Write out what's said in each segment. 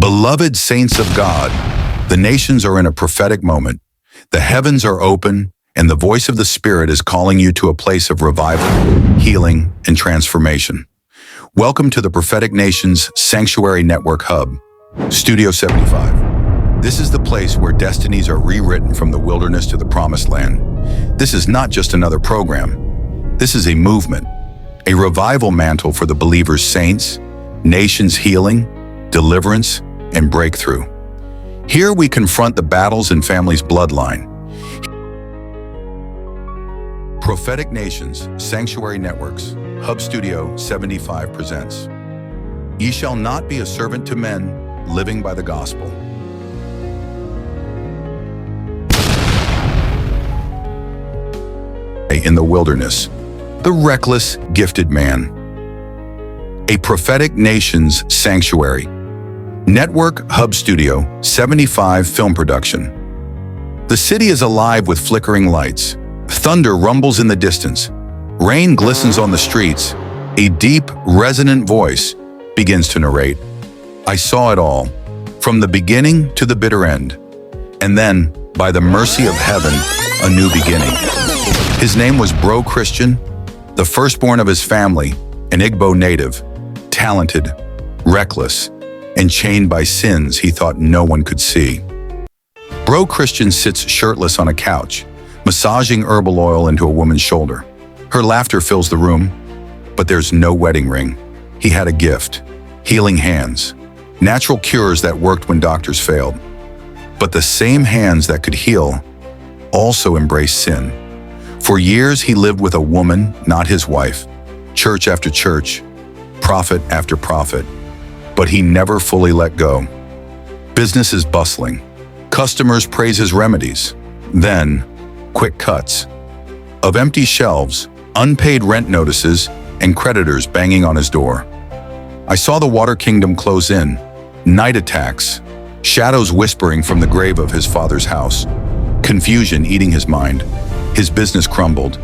Beloved saints of God, the nations are in a prophetic moment. The heavens are open, and the voice of the Spirit is calling you to a place of revival, healing, and transformation. Welcome to the Prophetic Nations Sanctuary Network Hub, Studio 75. This is the place where destinies are rewritten from the wilderness to the promised land. This is not just another program. This is a movement, a revival mantle for the believers' saints, nations healing, deliverance, and breakthrough. Here we confront the battles in family's bloodline. Prophetic Nations Sanctuary Networks Hub Studio 75 presents Ye shall not be a servant to men, living by the gospel. In the wilderness, the reckless, gifted man. A Prophetic Nations Sanctuary Network Hub Studio 75 film production. The city is alive with flickering lights. Thunder rumbles in the distance. Rain glistens on the streets. A deep, resonant voice begins to narrate. I saw it all, from the beginning to the bitter end. And then, by the mercy of heaven, a new beginning. His name was Bro Christian, the firstborn of his family, an Igbo native, talented, reckless, and chained by sins he thought no one could see. Bro Christian sits shirtless on a couch, massaging herbal oil into a woman's shoulder. Her laughter fills the room, but there's no wedding ring. He had a gift, healing hands, natural cures that worked when doctors failed. But the same hands that could heal also embraced sin. For years he lived with a woman, not his wife, church after church, prophet after prophet, but he never fully let go. Business is bustling. Customers praise his remedies. Then, quick cuts of empty shelves, unpaid rent notices, and creditors banging on his door. I saw the water kingdom close in, night attacks, shadows whispering from the grave of his father's house, confusion eating his mind. His business crumbled,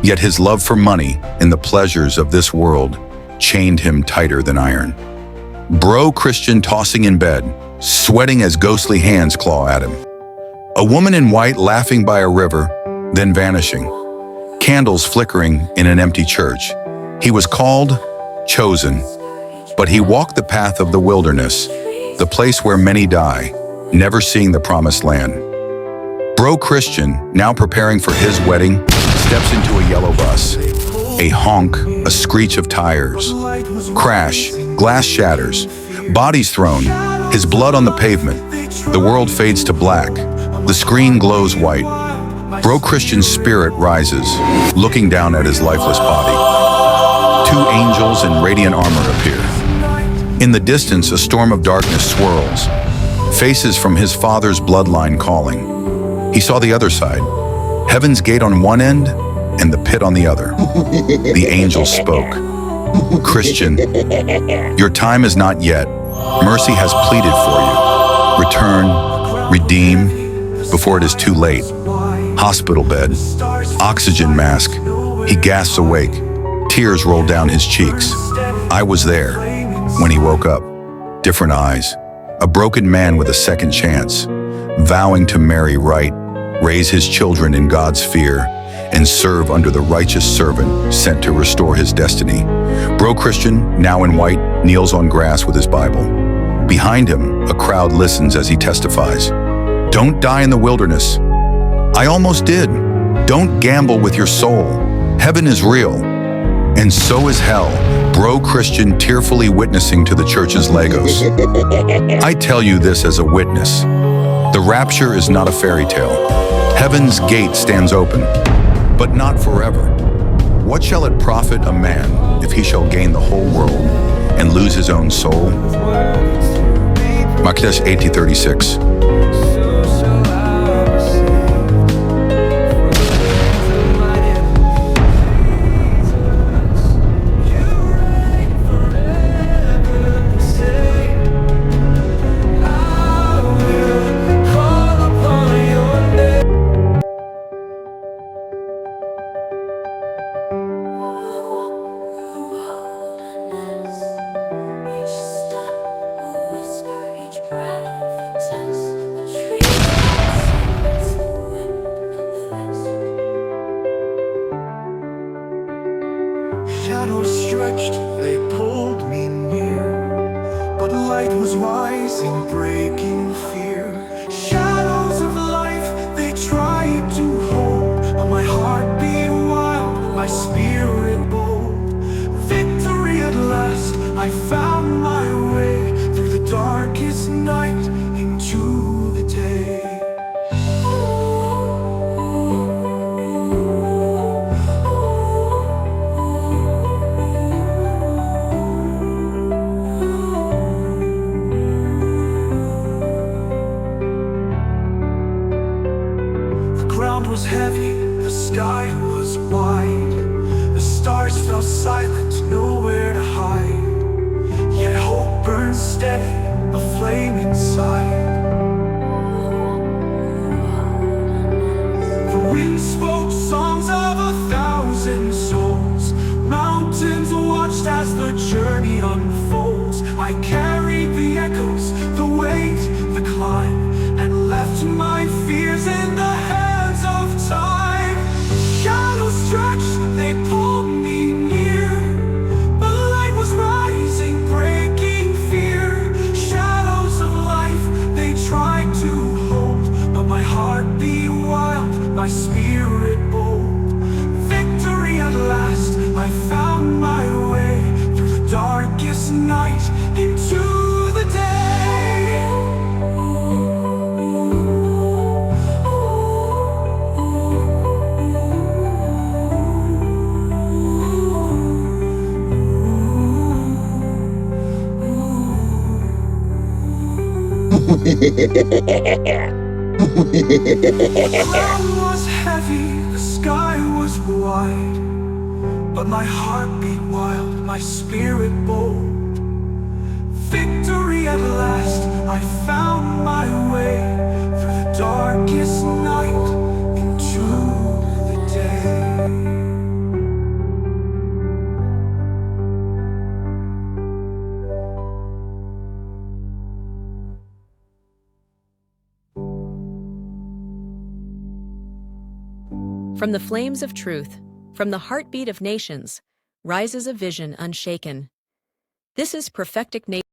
yet his love for money and the pleasures of this world chained him tighter than iron. Bro Christian tossing in bed, sweating as ghostly hands claw at him. A woman in white laughing by a river, then vanishing. Candles flickering in an empty church. He was called, chosen, but he walked the path of the wilderness, the place where many die, never seeing the promised land. Bro Christian, now preparing for his wedding, steps into a yellow bus. A honk, a screech of tires. Crash, glass shatters. Bodies thrown, his blood on the pavement. The world fades to black. The screen glows white. Bro Christian's spirit rises, looking down at his lifeless body. Two angels in radiant armor appear. In the distance, a storm of darkness swirls. Faces from his father's bloodline calling. He saw the other side. Heaven's gate on one end, and the pit on the other. The angel spoke. Christian, your time is not yet. Mercy has pleaded for you. Return, redeem, before it is too late. Hospital bed, oxygen mask. He gasps awake. Tears roll down his cheeks. I was there when he woke up. Different eyes. A broken man with a second chance, vowing to marry right, raise his children in God's fear, and serve under the righteous servant sent to restore his destiny. Bro Christian, now in white, kneels on grass with his Bible. Behind him, a crowd listens as he testifies. Don't die in the wilderness. I almost did. Don't gamble with your soul. Heaven is real. And so is hell. Bro Christian tearfully witnessing to the church's Legos. I tell you this as a witness. The rapture is not a fairy tale. Heaven's gate stands open, but not forever. What shall it profit a man if he shall gain the whole world and lose his own soul? Maccabees 80:36. was rising, breaking fear. Shadows of life, they tried to hold, but my heart beat wild, my spirit bold. Victory at last, I found my way through the darkest night into the day. The ground was heavy, the sky was wide. The stars fell silent, nowhere to hide. Yet hope burned steady, a flame inside. The wind spoke songs of 1,000 souls. Mountains watched as the journey unfolds. I carried the echoes, the weight, the climb, and left my fears in the hands of time. Shadows stretched, they pulled me near, but light was rising, breaking fear. Shadows of life, they tried to hold, but my heart beat wild, my spirit bold. Victory at last, I found my way through the darkest night into the day. The ground was heavy, the sky was wide, but my heart beat wild, my spirit bold. Victory at last, I found my way through the darkest night into the day. From the flames of truth, from the heartbeat of nations, rises a vision unshaken. This is prophetic nature.